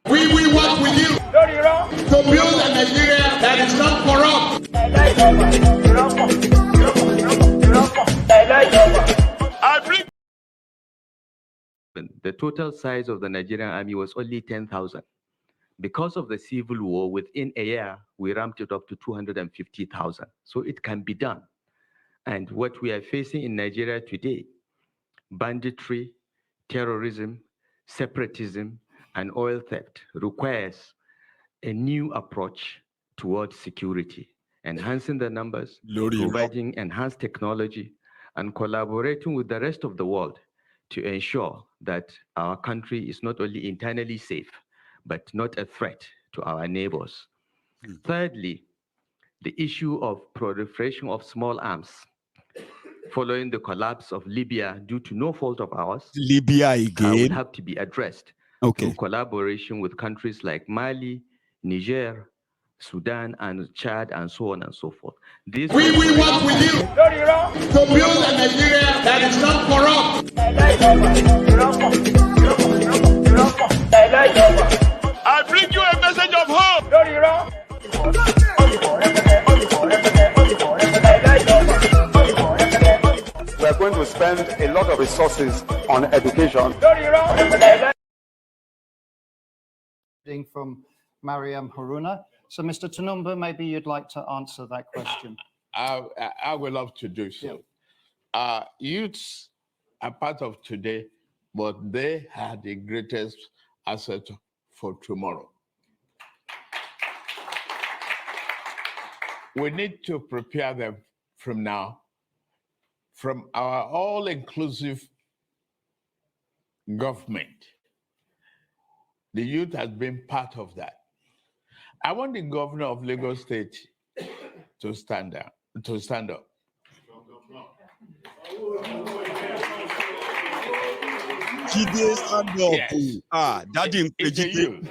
We will work with you to build a Nigeria that is not corrupt.
The total size of the Nigerian army was only 10,000. Because of the civil war, within a year, we ramped it up to 250,000. So it can be done. And what we are facing in Nigeria today, banditry, terrorism, separatism, and oil theft requires a new approach towards security, enhancing the numbers, providing enhanced technology, and collaborating with the rest of the world to ensure that our country is not only internally safe, but not a threat to our neighbors. Thirdly, the issue of proliferation of small arms. Following the collapse of Libya due to no fault of ours,
Libya again
will have to be addressed through collaboration with countries like Mali, Niger, Sudan, and Chad, and so on and so forth. This
we will work with you to build a Nigeria that is not corrupt. I bring you a message of hope.
We are going to spend a lot of resources on education.
From Mariam Haruna. So, Mr. Tinubu, maybe you'd like to answer that question.
I would love to do so. Youths are part of today, but they are the greatest asset for tomorrow. We need to prepare them from now, from our all-inclusive government. The youth has been part of that. I want the governor of Lagos State to stand up.
Jide stand up.
Yes.
Daddy,
it's a youth.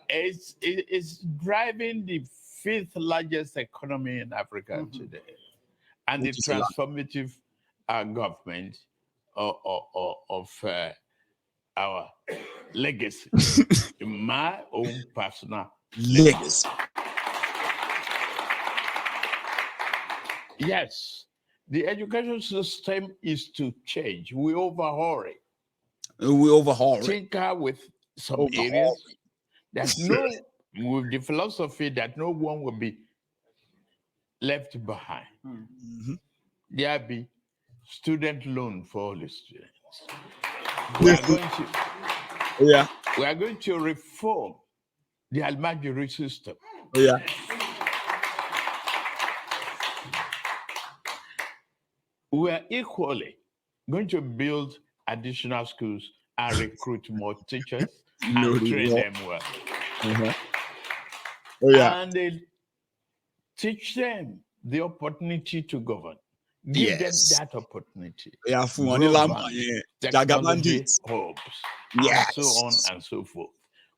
It's driving the 5th largest economy in Africa today, and the transformative government of our legacy, my own personal legacy. Yes, the education system is to change. We overhaul it. Tinker with some areas that with the philosophy that no one will be left behind. There be student loan for all the students. We are going to reform the Almajiri system. We are equally going to build additional schools and recruit more teachers and train them well. And they teach them the opportunity to govern. Give them that opportunity. Technology hubs, and so on and so forth.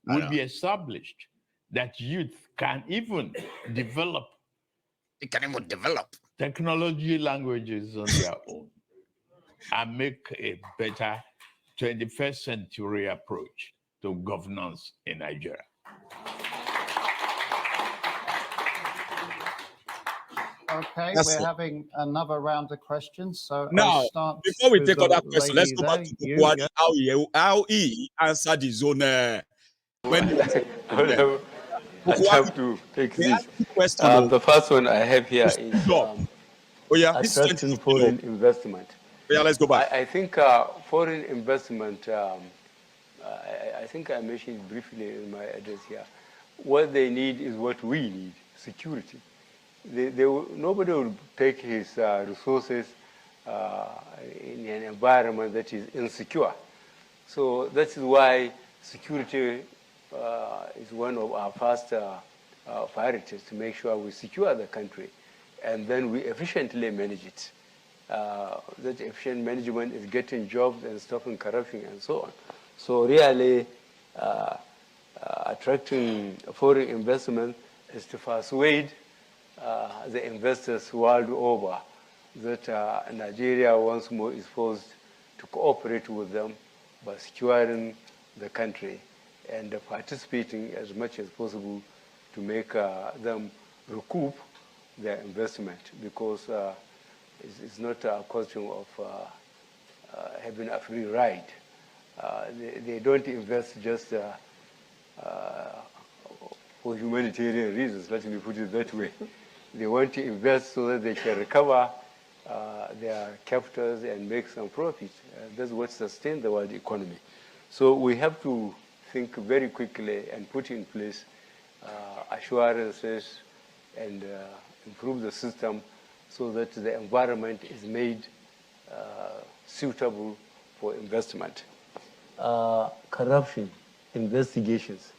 Will be established that youth can even develop. They can even develop technology languages on their own and make a better 21st century approach to governance in Nigeria.
Okay, we're having another round of questions. So
now, before we take other questions, let's go back to Buhari, how he answered his own. When
I have to take this. The first one I have here is attracting foreign investment.
Let's go back.
I think foreign investment, I think I mentioned briefly in my address here, what they need is what we need, security. nobody will take his resources in an environment that is insecure. So that is why security is one of our first priorities, to make sure we secure the country, and then we efficiently manage it. That efficient management is getting jobs and stopping corruption and so on. So really, attracting foreign investment is to persuade the investors world over that Nigeria once more is forced to cooperate with them by securing the country and participating as much as possible to make them recoup their investment, because it's not a question of having a free ride. They don't invest just for humanitarian reasons, let me put it that way. They want to invest so that they can recover their capitals and make some profit. That's what sustains the world economy. So we have to think very quickly and put in place assurances and improve the system so that the environment is made suitable for investment. Corruption investigations.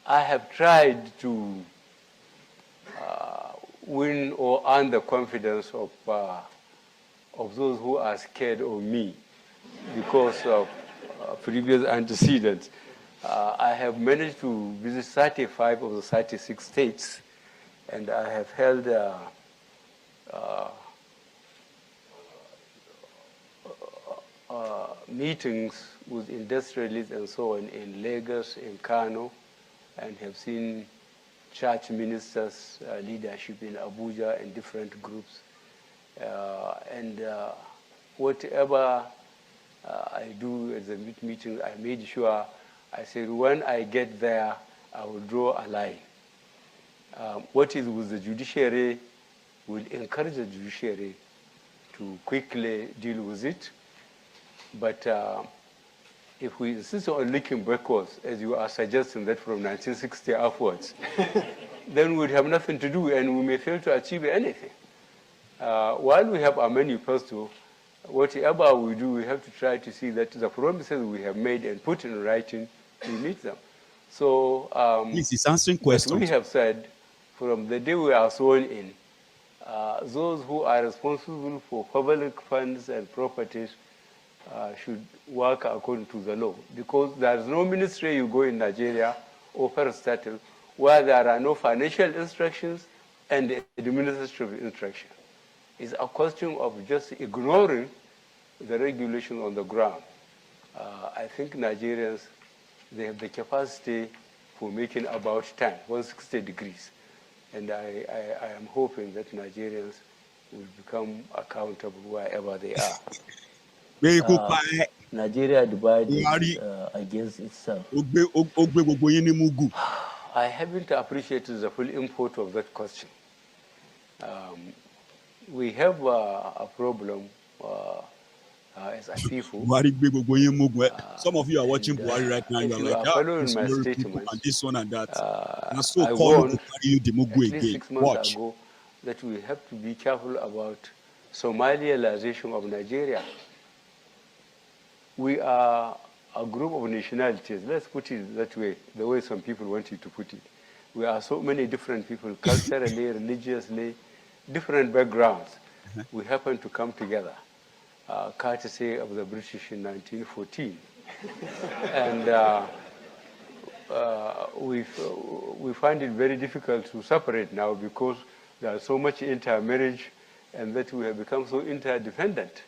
I have tried to win or earn the confidence of those who are scared of me because of previous antecedents. I have managed to visit 35 of the 36 states, and I have held meetings with industrialists and so on in Lagos, in Kano, and have seen church ministers' leadership in Abuja and different groups. And whatever I do at the meeting, I made sure, I said, when I get there, I will draw a line. What is with the judiciary will encourage the judiciary to quickly deal with it. But if we insist on looking backwards, as you are suggesting that from 1960 upwards, then we'd have nothing to do and we may fail to achieve anything. While we have our manifesto, whatever we do, we have to try to see that the promises we have made and put in writing, we meet them. So,
this is answering questions.
We have said, from the day we are sworn in, those who are responsible for public funds and properties should work according to the law, because there is no ministry you go in Nigeria or parastatal where there are no financial instructions and administrative instruction. It's a question of just ignoring the regulation on the ground. I think Nigerians, they have the capacity for making about 160 degrees. And I am hoping that Nigerians will become accountable wherever they are. Nigeria divided against itself. I haven't appreciated the full import of that question. We have a problem as a people.
Some of you are watching Buhari right now. You are like,
following my statement,
and this one and that.
I
so
warned
at
least 6 months ago that we have to be careful about Somalialization of Nigeria. We are a group of nationalities. Let's put it that way, the way some people want you to put it. We are so many different people, culturally, religiously, different backgrounds. We happen to come together, courtesy of the British in 1914. And we find it very difficult to separate now because there is so much intermarriage and that we have become so interdependent.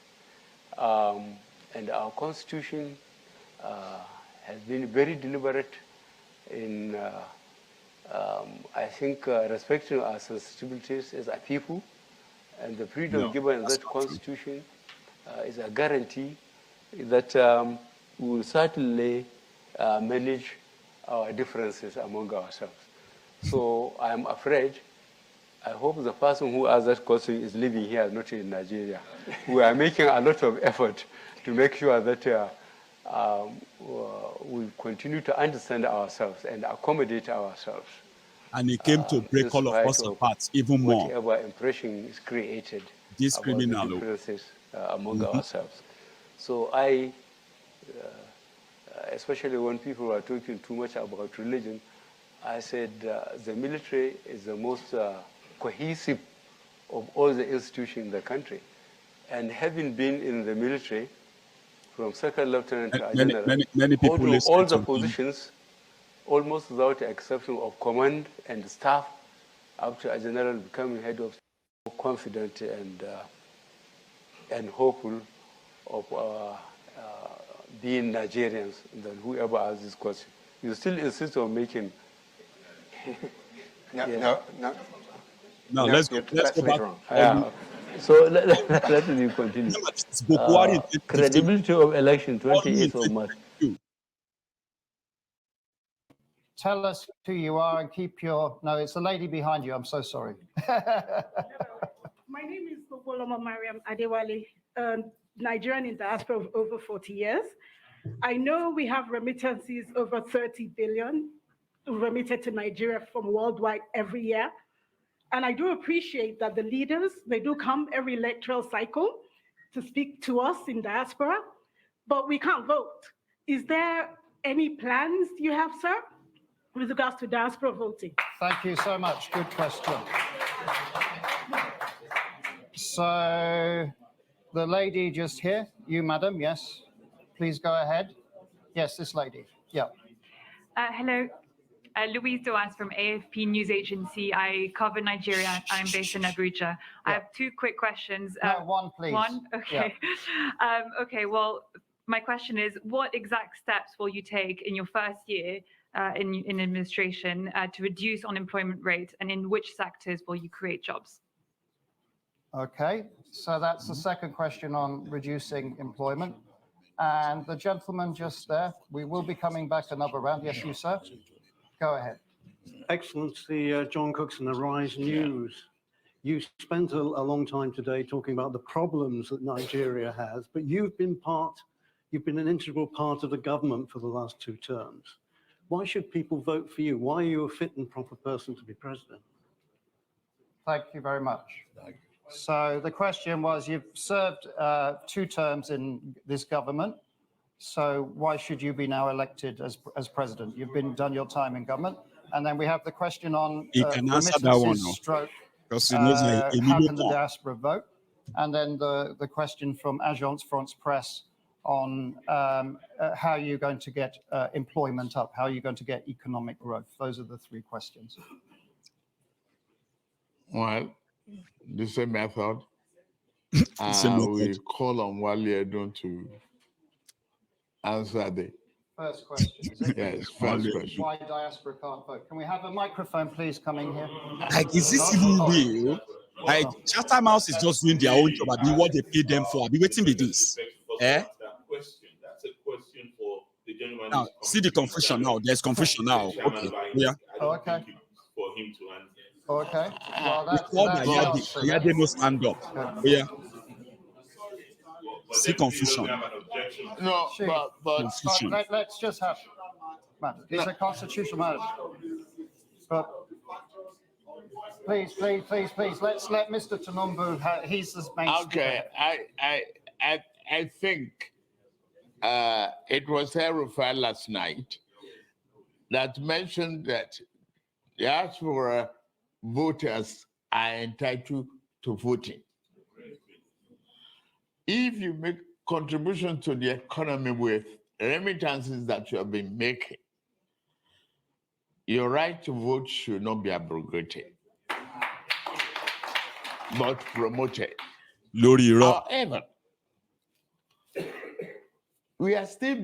And our constitution has been very deliberate in, I think, respecting our sensitivities as a people, and the freedom given in that constitution is a guarantee that we will certainly manage our differences among ourselves. So I'm afraid, I hope the person who asked that question is living here, not in Nigeria. We are making a lot of effort to make sure that we continue to understand ourselves and accommodate ourselves.
And he came to break all of us apart even more.
Whatever impression is created
This
about
criminal
the differences among ourselves. So I, especially when people are talking too much about religion, I said the military is the most cohesive of all the institutions in the country. And having been in the military, from second lieutenant to general,
many people
all the positions, almost without the exception of command and staff, up to a general becoming head of, confident and hopeful of being Nigerians than whoever asks this question. You still insist on making.
No,
let's go back.
So let me continue. Credibility of election, 28th of March.
Tell us who you are and keep your... No, it's the lady behind you. I'm so sorry.
My name is Boboloma Mariam Adewale, Nigerian in diaspora of over 40 years. I know we have remittances over 30 billion remitted to Nigeria from worldwide every year. And I do appreciate that the leaders, they do come every electoral cycle to speak to us in diaspora, but we can't vote. Is there any plans you have, sir, with regards to diaspora voting?
Thank you so much. Good question. So the lady just here, you, madam, yes. Please go ahead. Yes, this lady. Yeah.
Hello. Louise Doas from AFP News Agency. I cover Nigeria. I'm based in Abuja. Yeah. I have two quick questions.
No, one, please.
One? Okay. Yeah. Okay, well, my question is, what exact steps will you take in your first year in administration to reduce unemployment rate, and in which sectors will you create jobs?
Okay, so that's the second question on reducing employment. And the gentleman just there, we will be coming back another round. Yes, you, sir. Go ahead.
Excellency, John Cookson, Arise News. You spent a long time today talking about the problems that Nigeria has, but you've been an integral part of the government for the last 2 terms. Why should people vote for you? Why are you a fit and proper person to be president?
Thank you very much. So the question was, you've served 2 terms in this government. So why should you be now elected as president? You've done your time in government. And then we have the question on remittances stroke, how can the diaspora vote? And then the question from Agence France Presse on how you're going to get employment up, how you're going to get economic growth. Those are the 3 questions.
Well, the same method. We call on Wale Edun to answer the
first question, is it?
Yes, first question.
Why diaspora can't vote? Can we have a microphone, please, coming here?
Like, is this even real? Like, Chatham House is just doing their own job. I mean, what they pay them for. I be waiting with this.
That's a question for the gentleman.
Now, see the confusion now. There's confusion now. Okay. Yeah.
Oh, okay.
For him to answer.
Okay. Well,
yeah, they must stand up. Yeah. See confusion.
No, but
let's just have. It's a constitutional matter. But please, let's let Mr. Tinubu. He's the main.
Okay, I think it was Herufai last night that mentioned that diaspora voters are entitled to voting. If you make contribution to the economy with remittances that you have been making, your right to vote should not be abrogated, but promoted. However, we are still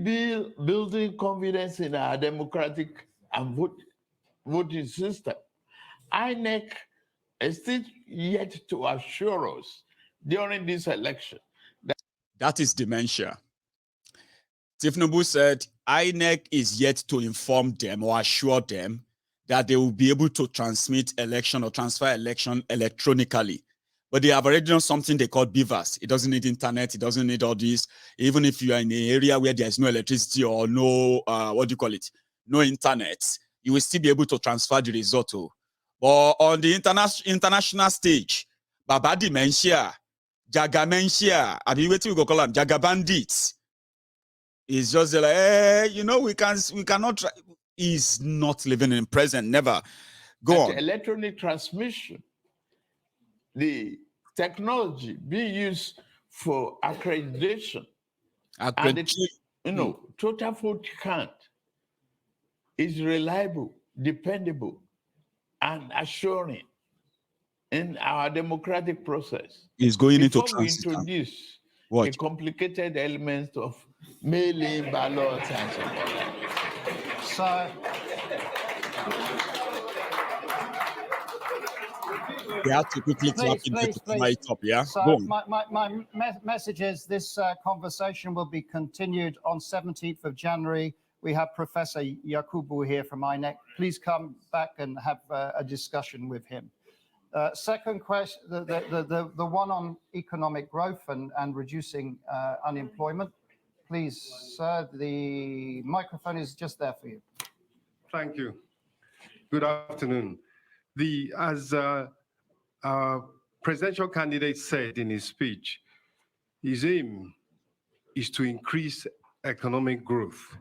building confidence in our democratic and voting system. INEC is still yet to assure us during this election.
That is dementia. Tinubu said INEC is yet to inform them or assure them that they will be able to transmit election or transfer election electronically. But they have already done something they call BVAS. It doesn't need internet. It doesn't need all this. Even if you are in an area where there's no electricity or no, no internet, you will still be able to transfer the result. But on the international stage, Baba dementia, Jagamentia, I mean, what we go call them, Jaga bandits. It's just like, we cannot try. He's not living in present, never. Go on.
Electronic transmission, the technology being used for accreditation. And the, total vote count is reliable, dependable, and assuring in our democratic process.
Is going into
Before we
transit.
introduce
What?
a complicated element of mailing ballots and so on.
So
they have to quickly clap in there to come it up, yeah?
So
Go on.
my message is this conversation will be continued on 17th of January. We have Professor Yakubu here from INEC. Please come back and have a discussion with him. Second question, the one on economic growth and reducing unemployment. Please, sir, the microphone is just there for you.
Thank you. Good afternoon. As our presidential candidate said in his speech, his aim is to increase economic growth.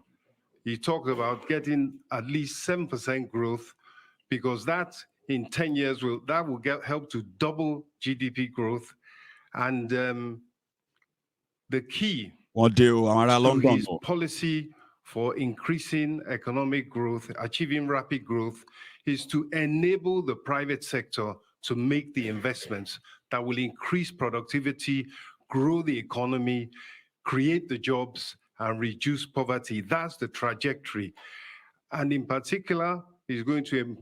He talked about getting at least 7% growth, because that in 10 years will help to double GDP growth. And the key to his policy for increasing economic growth, achieving rapid growth, is to enable the private sector to make the investments that will increase productivity, grow the economy, create the jobs, and reduce poverty. That's the trajectory. And in particular, he's going to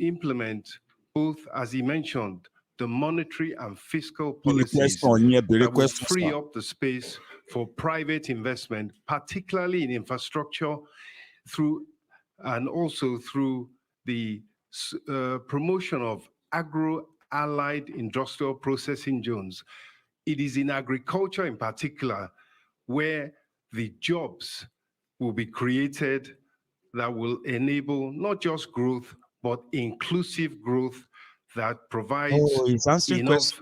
implement both, as he mentioned, the monetary and fiscal policies that will free up the space for private investment, particularly in infrastructure, and also through the promotion of agro-allied industrial processing zones. It is in agriculture in particular where the jobs will be created that will enable not just growth, but inclusive growth that provides enough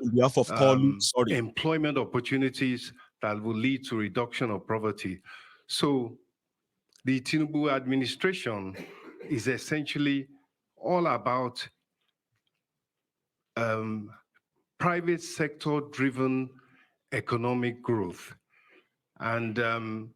employment opportunities that will lead to reduction of poverty. So the Tinubu administration is essentially all about private sector-driven economic growth. And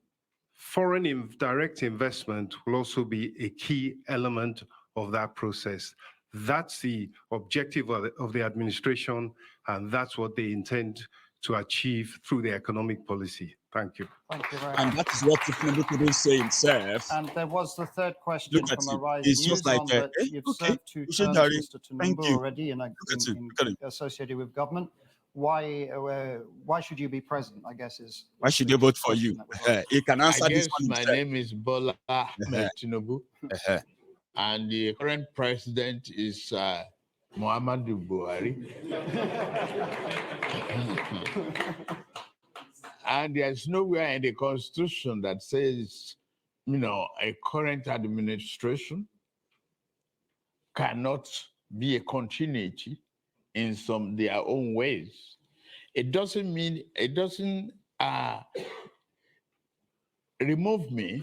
foreign direct investment will also be a key element of that process. That's the objective of the administration, and that's what they intend to achieve through the economic policy. Thank you.
Thank you very much.
And that is what Tinubu couldn't say himself.
And there was the third question from Arise
It's
News
just like,
on that you've served 2 terms, Mr. Tinubu, already associated with government. Why should you be present, I guess is...
Why should they vote for you? You can answer this one.
My name is Bola Ahmed Tinubu, and the current president is Muhammadu Buhari. And there's nowhere in the Constitution that says, a current administration cannot be a continuity in their own ways. It doesn't remove me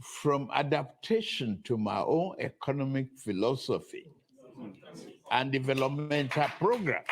from adaptation to my own economic philosophy and developmental program.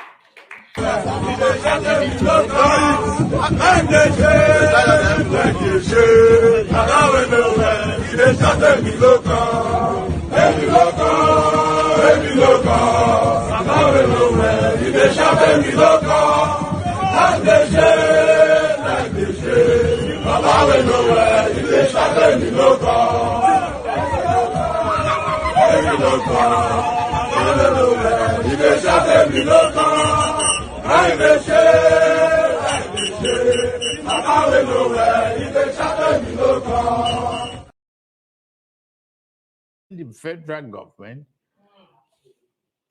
The federal government,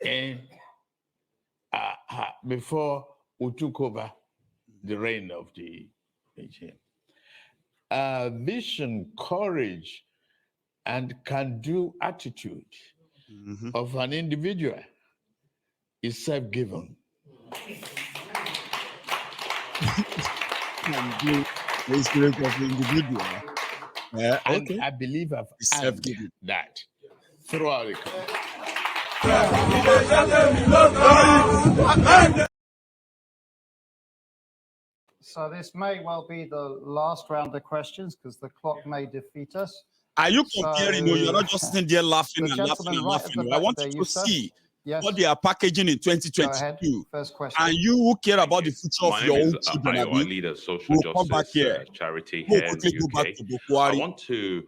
and before we took over the reign of the regime, vision, courage, and can-do attitude of an individual is self-given.
The spirit of the individual.
And I believe I've earned that throughout the
So this may well be the last round of questions because the clock may defeat us.
Are you comparing? No, you're not just sitting there laughing
The
and laughing
gentleman
and
right at the
laughing. I
back
want
there,
you
you,
to
sir.
see
Yes.
what they are packaging in
Go ahead.
2022.
First question.
And you who care about the future
My
of your
name
own
is
children,
Ayo. I
Abi,
lead a social
will come back
justice
here.
charity
We'll
here in
quickly
the
go
UK.
back to
I
Buhari.
want to